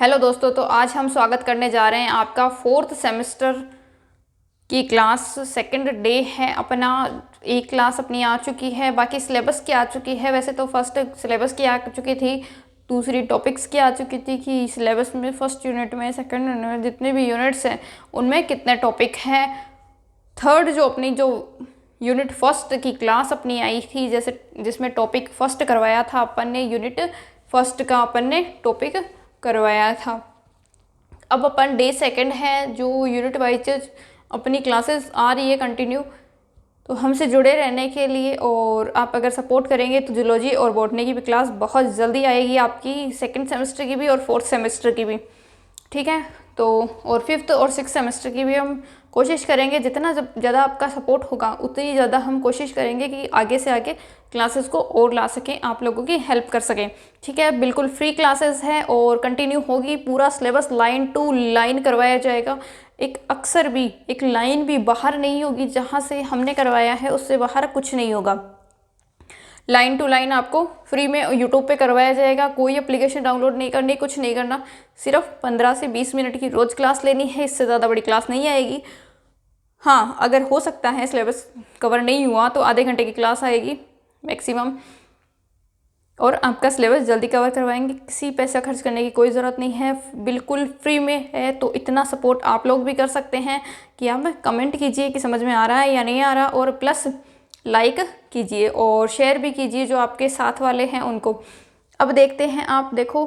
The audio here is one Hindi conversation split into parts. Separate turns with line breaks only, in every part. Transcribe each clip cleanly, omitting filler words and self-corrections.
हेलो दोस्तों, तो आज हम स्वागत करने जा रहे हैं आपका फोर्थ सेमेस्टर की क्लास। सेकंड डे है अपना। एक क्लास अपनी आ चुकी है, बाकी सिलेबस की आ चुकी है। वैसे तो फर्स्ट सिलेबस की आ चुकी थी, दूसरी टॉपिक्स की आ चुकी थी कि सिलेबस में फर्स्ट यूनिट में सेकंड यूनिट में जितने भी यूनिट्स हैं उनमें कितने टॉपिक हैं। थर्ड जो यूनिट फर्स्ट की क्लास अपनी आई थी, जैसे जिसमें टॉपिक फर्स्ट करवाया था अपन ने, यूनिट फर्स्ट का अपन ने टॉपिक करवाया था। अब अपन डे सेकंड है, जो यूनिट वाइज अपनी क्लासेस आ रही है कंटिन्यू। तो हमसे जुड़े रहने के लिए और आप अगर सपोर्ट करेंगे तो जूलॉजी और बॉटनी की भी क्लास बहुत जल्दी आएगी, आपकी सेकंड सेमेस्टर की भी और फोर्थ सेमेस्टर की भी। ठीक है, तो और फिफ्थ और सिक्स सेमेस्टर की भी हम कोशिश करेंगे, जितना ज़्यादा आपका सपोर्ट होगा उतनी ज़्यादा हम कोशिश करेंगे कि आगे से आगे क्लासेस को और ला सकें, आप लोगों की हेल्प कर सकें। ठीक है, बिल्कुल फ्री क्लासेस है और कंटिन्यू होगी। पूरा सिलेबस लाइन टू लाइन करवाया जाएगा। एक अक्सर भी, एक लाइन भी बाहर नहीं होगी। जहाँ से हमने करवाया है उससे बाहर कुछ नहीं होगा। लाइन टू लाइन आपको फ्री में यूट्यूब पे करवाया जाएगा। कोई एप्लीकेशन डाउनलोड नहीं करनी, कुछ नहीं करना। सिर्फ 15 से 20 मिनट की रोज़ क्लास लेनी है, इससे ज़्यादा बड़ी क्लास नहीं आएगी। हाँ, अगर हो सकता है सिलेबस कवर नहीं हुआ तो आधे घंटे की क्लास आएगी मैक्सिमम, और आपका सिलेबस जल्दी कवर करवाएंगे। किसी पैसा खर्च करने की कोई ज़रूरत नहीं है, बिल्कुल फ्री में है। तो इतना सपोर्ट आप लोग भी कर सकते हैं कि आप कमेंट कीजिए कि समझ में आ रहा है या नहीं आ रहा, और प्लस लाइक कीजिए और शेयर भी कीजिए जो आपके साथ वाले हैं उनको। अब देखते हैं, आप देखो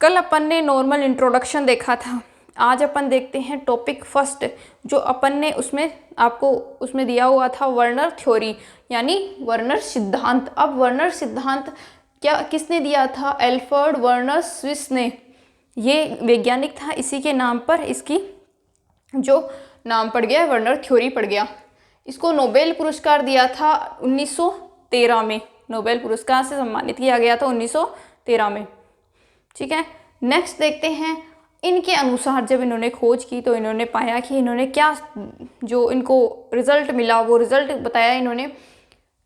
कल अपन ने नॉर्मल इंट्रोडक्शन देखा था, आज अपन देखते हैं टॉपिक फर्स्ट, जो अपन ने उसमें आपको उसमें दिया हुआ था वर्नर थ्योरी, यानी वर्नर सिद्धांत। अब वर्नर सिद्धांत क्या किसने दिया था? एल्फ्रेड वर्नर स्विस ने। ये वैज्ञानिक था, इसी के नाम पर इसकी जो नाम पड़ गया वर्नर थ्योरी पड़ गया। इसको नोबेल पुरस्कार दिया था 1913 में, नोबेल पुरस्कार से सम्मानित किया गया था 1913 में। ठीक है, नेक्स्ट देखते हैं। इनके अनुसार जब इन्होंने खोज की तो इन्होंने पाया कि इन्होंने क्या, जो इनको रिजल्ट मिला वो रिजल्ट बताया इन्होंने।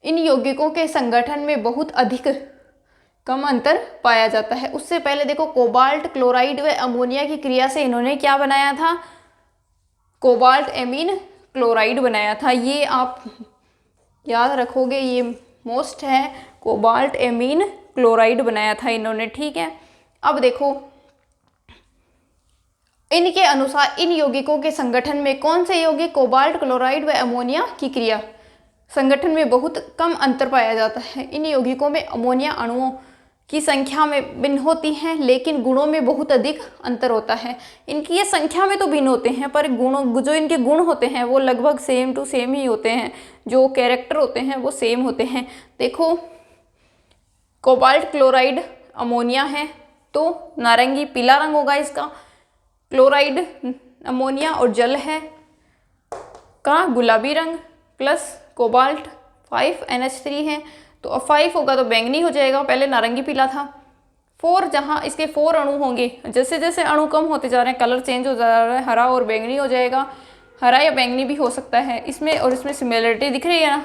इन यौगिकों के संगठन में बहुत अधिक कम अंतर पाया जाता है। उससे पहले देखो, कोबाल्ट क्लोराइड व अमोनिया की क्रिया से इन्होंने क्या बनाया था? कोबाल्ट एमीन क्लोराइड बनाया था। ये आप याद रखोगे, ये मोस्ट है। कोबाल्ट एमीन क्लोराइड बनाया था इन्होंने। ठीक है, अब देखो इनके अनुसार इन यौगिकों के संगठन में कौन से यौगिक, कोबाल्ट क्लोराइड व अमोनिया की क्रिया संगठन में बहुत कम अंतर पाया जाता है। इन यौगिकों में अमोनिया अणुओं की संख्या में भिन्न होती हैं, लेकिन गुणों में बहुत अधिक अंतर होता है। इनकी ये संख्या में तो भिन्न होते हैं, पर गुणों, जो इनके गुण होते हैं वो लगभग सेम टू सेम ही होते हैं। जो कैरेक्टर होते हैं वो सेम होते हैं। देखो, कोबाल्ट क्लोराइड अमोनिया है तो नारंगी पीला रंग होगा इसका। क्लोराइड अमोनिया और जल है का गुलाबी रंग, प्लस कोबाल्ट 5NH3 है तो अब 5 होगा तो बैंगनी हो जाएगा, पहले नारंगी पीला था। 4, जहाँ इसके 4 अणु होंगे, जैसे जैसे अणु कम होते जा रहे हैं कलर चेंज हो जा रहा है, हरा और बैंगनी हो जाएगा। हरा या बैंगनी भी हो सकता है इसमें, और इसमें सिमिलरिटी दिख रही है ना,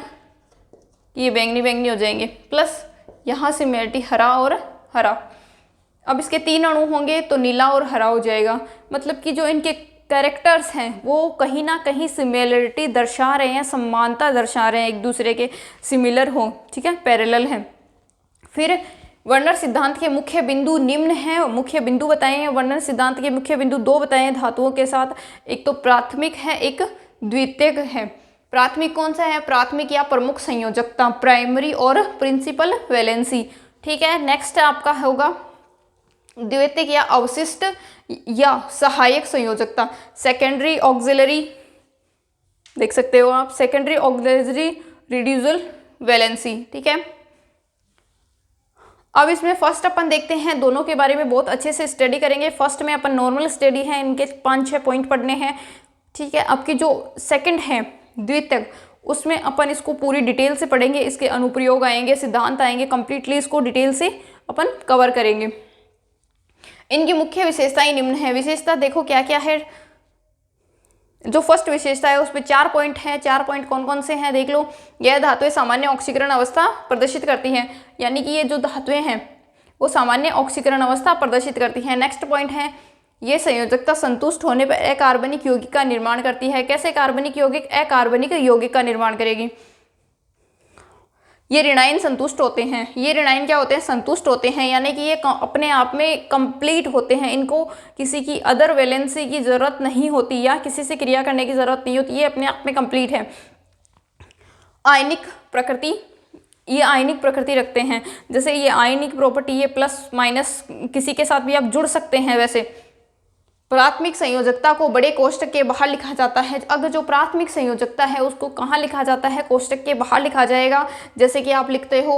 ये बैंगनी बैंगनी हो जाएंगे, प्लस यहाँ सिमिलरिटी हरा और हरा। अब इसके 3 अणु होंगे तो नीला और हरा हो जाएगा। मतलब कि जो इनके कैरेक्टर्स हैं वो कहीं ना कहीं सिमिलरिटी दर्शा रहे हैं, समानता दर्शा रहे हैं, एक दूसरे के सिमिलर हो। ठीक है, पैरेलल हैं। फिर वर्नर सिद्धांत के मुख्य बिंदु निम्न हैं, मुख्य बिंदु बताए हैं। वर्नर सिद्धांत के मुख्य बिंदु 2 बताए हैं धातुओं के साथ, एक तो प्राथमिक है, एक द्वितीयक है। प्राथमिक कौन सा है? प्राथमिक या प्रमुख संयोजकता, प्राइमरी और प्रिंसिपल वैलेंसी। ठीक है, नेक्स्ट आपका होगा द्वितीयक या अवशिष्ट या सहायक संयोजकता, सेकेंडरी ऑक्सिलरी, देख सकते हो आप, सेकेंडरी ऑक्सिलरी रिड्यूसल वैलेंसी। ठीक है, अब इसमें फर्स्ट अपन देखते हैं, दोनों के बारे में बहुत अच्छे से स्टडी करेंगे। फर्स्ट में अपन नॉर्मल स्टडी है, इनके 5-6 पॉइंट पढ़ने हैं। ठीक है, आपकी जो सेकंड है द्वितीयक, उसमें अपन इसको पूरी डिटेल से पढ़ेंगे, इसके अनुप्रयोग आएंगे, सिद्धांत आएंगे, कंप्लीटली इसको डिटेल से अपन कवर करेंगे। इनकी मुख्य विशेषताएं निम्न है। विशेषता देखो क्या क्या है। जो फर्स्ट विशेषता है उस पर 4 पॉइंट हैं। 4 पॉइंट कौन कौन से हैं देख लो। यह धातुएं सामान्य ऑक्सीकरण अवस्था प्रदर्शित करती हैं, यानी कि ये जो धातुएं हैं वो सामान्य ऑक्सीकरण अवस्था प्रदर्शित करती है। नेक्स्ट पॉइंट है, ये संयोजकता संतुष्ट होने पर अकार्बनिक यौगिक का निर्माण करती है। कैसे कार्बनिक यौगिक अकार्बनिक यौगिक का निर्माण करेगी? ये ऋणायन संतुष्ट होते हैं। ये ऋणायन क्या होते हैं? संतुष्ट होते हैं, यानी कि ये अपने आप में कंप्लीट होते हैं, इनको किसी की अदर वैलेंसी की जरूरत नहीं होती या किसी से क्रिया करने की जरूरत नहीं होती, ये अपने आप में कंप्लीट है। आयनिक प्रकृति, ये आयनिक प्रकृति रखते हैं, जैसे ये आयनिक प्रॉपर्टी, ये प्लस माइनस किसी के साथ भी आप जुड़ सकते हैं। वैसे प्राथमिक संयोजकता को बड़े कोष्टक के बाहर लिखा जाता है। अगर जो प्राथमिक संयोजकता है उसको कहाँ लिखा जाता है? कोष्टक के बाहर लिखा जाएगा। जैसे कि आप लिखते हो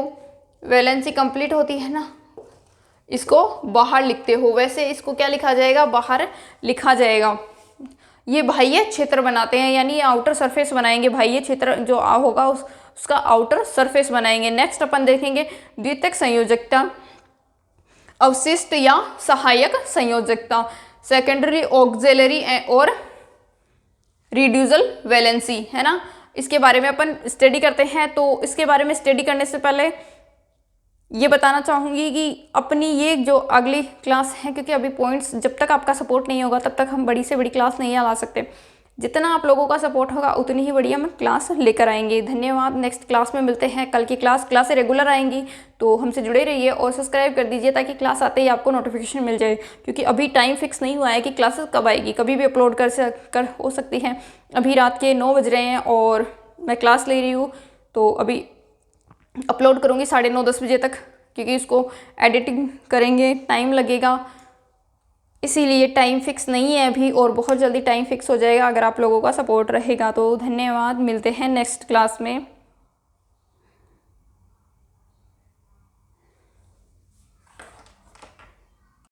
वैलेंसी कंप्लीट होती है ना, इसको बाहर लिखते हो, वैसे इसको क्या लिखा जाएगा? बाहर लिखा जाएगा। ये बाह्य क्षेत्र बनाते हैं, यानी ये आउटर सरफेस बनाएंगे, बाह्य क्षेत्र जो होगा उसका आउटर सरफेस बनाएंगे। नेक्स्ट अपन देखेंगे द्वितीयक संयोजकता, अवशिष्ट या सहायक संयोजकता, सेकेंडरी ऑक्सिलरी और रिड्यूसल वैलेंसी, है ना। इसके बारे में अपन स्टडी करते हैं। तो इसके बारे में स्टडी करने से पहले ये बताना चाहूँगी कि अपनी ये जो अगली क्लास है, क्योंकि अभी पॉइंट्स जब तक आपका सपोर्ट नहीं होगा तब तक हम बड़ी से बड़ी क्लास नहीं ला सकते। जितना आप लोगों का सपोर्ट होगा उतनी ही बड़ी हम क्लास लेकर आएंगे। धन्यवाद। नेक्स्ट क्लास में मिलते हैं। कल की क्लासें रेगुलर आएंगी, तो हमसे जुड़े रहिए और सब्सक्राइब कर दीजिए ताकि क्लास आते ही आपको नोटिफिकेशन मिल जाए, क्योंकि अभी टाइम फिक्स नहीं हुआ है कि क्लासेस कब आएगी, कभी भी अपलोड कर हो सकती है। अभी रात के 9 बज रहे हैं और मैं क्लास ले रही हूँ, तो अभी अपलोड करूँगी 9:30-10 बजे तक, क्योंकि इसको एडिटिंग करेंगे, टाइम लगेगा, इसीलिए टाइम फिक्स नहीं है अभी, और बहुत जल्दी टाइम फिक्स हो जाएगा अगर आप लोगों का सपोर्ट रहेगा। तो धन्यवाद, मिलते हैं नेक्स्ट क्लास में।